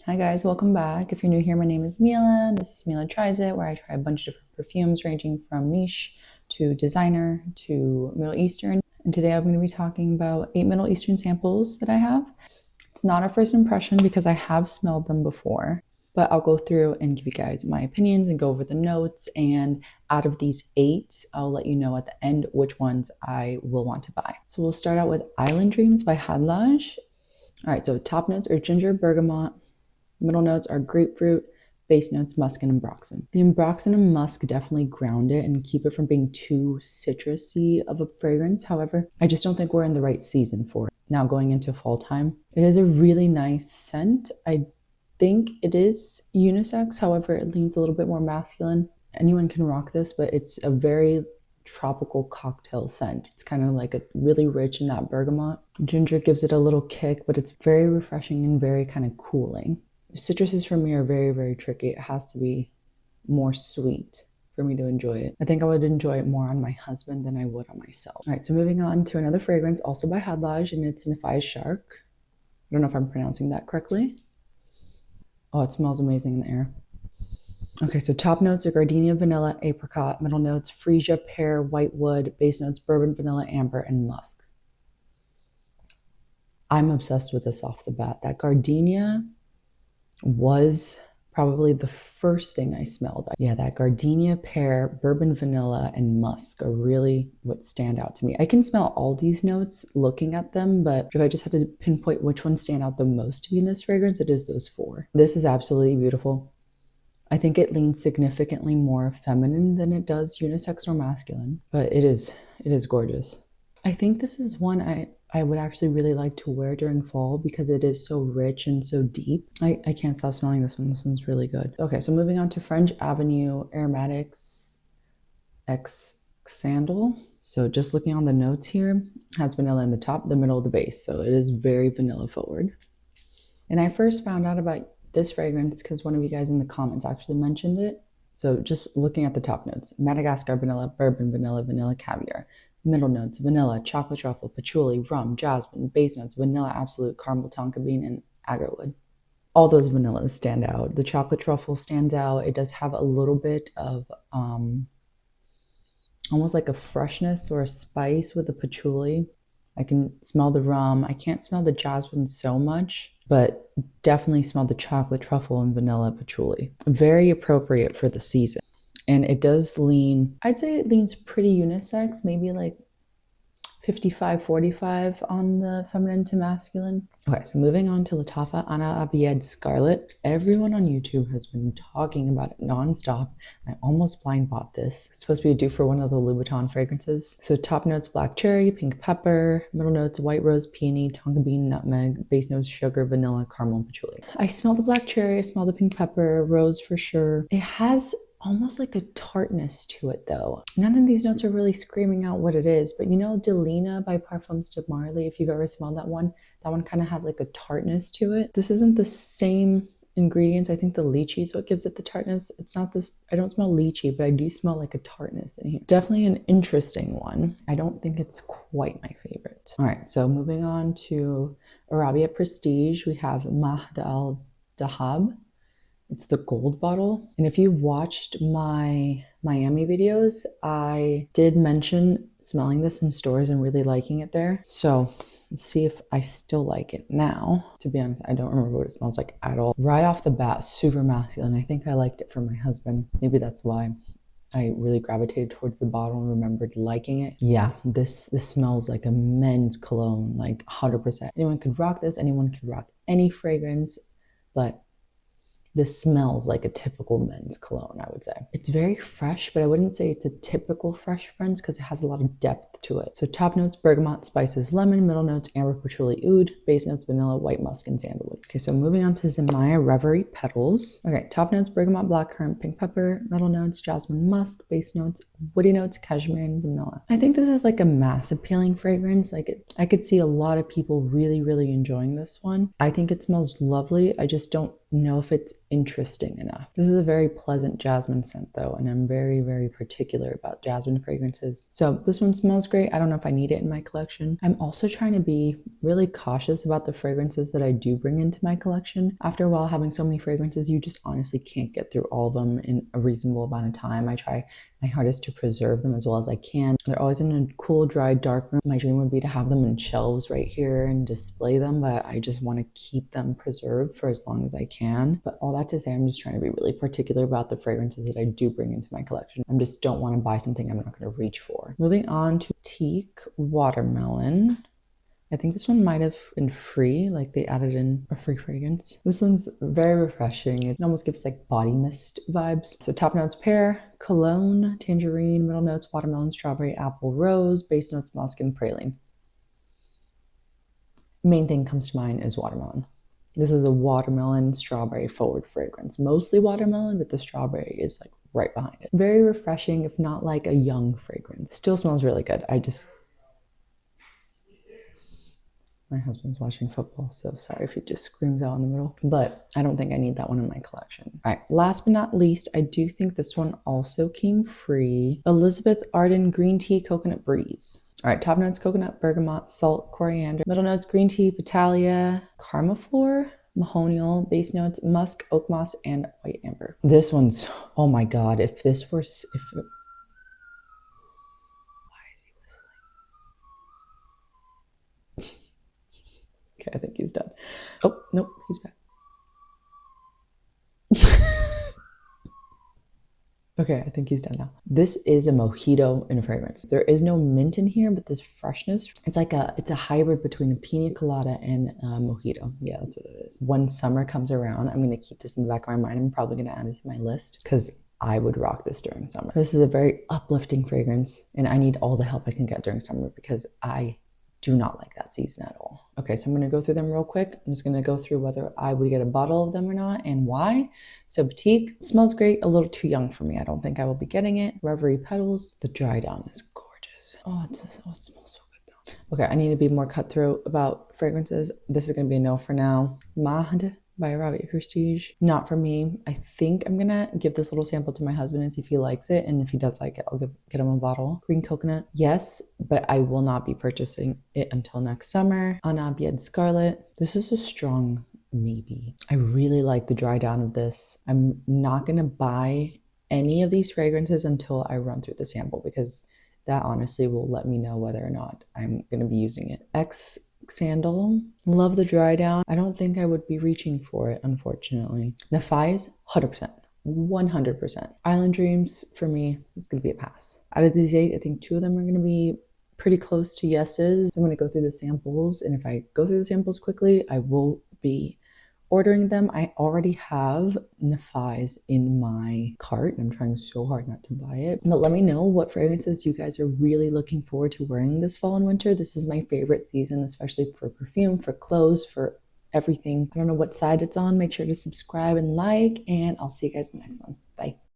Hi guys, welcome back. If you're new here, my name is Mila. This is mylatriesit, where I try a bunch of different perfumes ranging from niche to designer to Middle Eastern. And today I'm going to be talking about 8 Middle Eastern samples that I have. It's not a first impression because I have smelled them before, but I'll go through and give you guys my opinions and go over the notes. And out of these 8, I'll let you know at the end which ones I will want to buy. So we'll start out with Island Dreams by Khadlaj. All right, so top notes are ginger, bergamot. Middle notes are grapefruit, base notes, musk, and ambroxan. The ambroxan and musk definitely ground it and keep it from being too citrusy of a fragrance. However, I just don't think we're in the right season for it. Now going into fall time, it is a really nice scent. I think it is unisex. However, it leans a little bit more masculine. Anyone can rock this, but it's a very tropical cocktail scent. It's kind of like a really rich in that bergamot. Ginger gives it a little kick, but it's very refreshing and very kind of cooling. Citruses for me are very, very tricky. It has to be more sweet for me to enjoy it. I think I would enjoy it more on my husband than I would on myself. All right, so moving on to another fragrance, also by Khadlaj, and it's Nafais Sharq. I don't know if I'm pronouncing that correctly. Oh, it smells amazing in the air. Okay, so top notes are gardenia, vanilla, apricot. Middle notes, freesia, pear, whitewood. Base notes, bourbon, vanilla, amber, and musk. I'm obsessed with this off the bat. That gardenia was probably the first thing I smelled. Yeah, that gardenia, pear, bourbon, vanilla, and musk are really what stand out to me. I can smell all these notes looking at them, but if I just had to pinpoint which ones stand out the most to me in this fragrance, it is those 4. This is absolutely beautiful. I think it leans significantly more feminine than it does unisex or masculine, but it is gorgeous. I think this is one I would actually really like to wear during fall because it is so rich and so deep. I can't stop smelling this one. This one's really good. Okay, so moving on to French Avenue Aromatics X Xandal. So just looking on the notes here, has vanilla in the top, the middle, the base. So it is very vanilla forward. And I first found out about this fragrance because one of you guys in the comments actually mentioned it. So just looking at the top notes, Madagascar vanilla, bourbon vanilla, vanilla caviar. Middle notes, vanilla, chocolate truffle, patchouli, rum, jasmine. Base notes, vanilla absolute, caramel tonka bean, and agarwood. All those vanillas stand out. The chocolate truffle stands out. It does have a little bit of almost like a freshness or a spice with the patchouli. I can smell the rum. I can't smell the jasmine so much, but definitely smell the chocolate truffle and vanilla patchouli. Very appropriate for the season. And it does lean, I'd say it leans pretty unisex, maybe like 55-45 on the feminine to masculine. Okay, so moving on to Lattafa Abiyedh Scarlet. Everyone on YouTube has been talking about it nonstop. I almost blind bought this. It's supposed to be a dupe for one of the Louboutin fragrances. So top notes, black cherry, pink pepper. Middle notes, white rose, peony, tonka bean, nutmeg. Base notes, sugar, vanilla, caramel, and patchouli. I smell the black cherry, I smell the pink pepper, rose for sure. It has almost like a tartness to it though. None of these notes are really screaming out what it is, but you know Delina by Parfums de Marly, if you've ever smelled that one kind of has like a tartness to it. This isn't the same ingredients. I think the lychee is what gives it the tartness. It's not this, I don't smell lychee, but I do smell like a tartness in here. Definitely an interesting one. I don't think it's quite my favorite. All right, so moving on to Arabiyat Prestige, we have Mahd Al Dhahab. It's the gold bottle. And if you've watched my Miami videos, I did mention smelling this in stores and really liking it there. So let's see if I still like it now. To be honest, I don't remember what it smells like at all. Right off the bat, super masculine. I think I liked it for my husband. Maybe that's why I really gravitated towards the bottle and remembered liking it. Yeah, this smells like a men's cologne, like 100%. Anyone could rock this. Anyone could rock any fragrance, but this smells like a typical men's cologne, I would say. It's very fresh, but I wouldn't say it's a typical fresh fragrance because it has a lot of depth to it. So top notes, bergamot, spices, lemon. Middle notes, amber, patchouli, oud. Base notes, vanilla, white musk, and sandalwood. Okay, so moving on to Zimaya Reverie Petals. Okay, top notes, bergamot, blackcurrant, pink pepper. Middle notes, jasmine, musk. Base notes, woody notes, cashmere, and vanilla. I think this is like a mass appealing fragrance. I could see a lot of people really, really enjoying this one. I think it smells lovely. I just don't know if it's interesting enough. This is a very pleasant jasmine scent though, and I'm very, very particular about jasmine fragrances. So this one smells great. I don't know if I need it in my collection. I'm also trying to be really cautious about the fragrances that I do bring into my collection. After a while having so many fragrances, you just honestly can't get through all of them in a reasonable amount of time. I try my hardest to preserve them as well as I can. They're always in a cool, dry, dark room. My dream would be to have them in shelves right here and display them, but I just want to keep them preserved for as long as I can. But all that to say, I'm just trying to be really particular about the fragrances that I do bring into my collection. I just don't want to buy something I'm not going to reach for. Moving on to Batikh Watermelon. I think this one might have been free, like they added in a free fragrance. This one's very refreshing. It almost gives like body mist vibes. So top notes: pear, cologne, tangerine, middle notes watermelon, strawberry, apple, rose, base notes musk, and praline. Main thing comes to mind is watermelon. This is a watermelon strawberry forward fragrance. Mostly watermelon, but the strawberry is like right behind it. Very refreshing, if not like a young fragrance. Still smells really good. My husband's watching football, so sorry if he just screams out in the middle. But I don't think I need that one in my collection. All right, last but not least, I do think this one also came free. Elizabeth Arden Green Tea Coconut Breeze. All right, top notes: coconut, bergamot, salt, coriander. Middle notes: green tea, Petalia, Caramaflor, Mahonial. Base notes: musk, oak moss, and white amber. This one's, oh my God, why is he whistling? Okay, I think he's done. Oh, nope, he's back. Okay, I think he's done now. This is a mojito in a fragrance. There is no mint in here, but this freshness, it's a hybrid between a pina colada and a mojito. Yeah, that's what it is. When summer comes around, I'm gonna keep this in the back of my mind. I'm probably gonna add it to my list because I would rock this during summer. This is a very uplifting fragrance, and I need all the help I can get during summer because I do not like that season at all. Okay, so I'm gonna go through them real quick. I'm just gonna go through whether I would get a bottle of them or not and why. So Batikh smells great, a little too young for me. I don't think I will be getting it. Reverie Petals, the dry down is gorgeous. Oh, it smells so good though. Okay, I need to be more cutthroat about fragrances. This is gonna be a no for now. Mahd by Arabiyat Prestige, not for me. I think I'm gonna give this little sample to my husband and see if he likes it, and if he does like it, I'll get him a bottle. Green coconut, yes, but I will not be purchasing it until next summer. Abiyedh Scarlet, this is a strong maybe. I really like the dry down of this. I'm not gonna buy any of these fragrances until I run through the sample because that honestly will let me know whether or not I'm gonna be using it. Xandal, love the dry down. I don't think I would be reaching for it, unfortunately. Nafais, 100%. 100%. Island Dreams, for me, is going to be a pass. Out of these 8, I think 2 of them are going to be pretty close to yeses. I'm going to go through the samples, and if I go through the samples quickly, I will be ordering them. I already have Nafais in my cart, and I'm trying so hard not to buy it. But let me know what fragrances you guys are really looking forward to wearing this fall and winter. This is my favorite season, especially for perfume, for clothes, for everything. I don't know what side it's on. Make sure to subscribe and like, and I'll see you guys in the next one. Bye.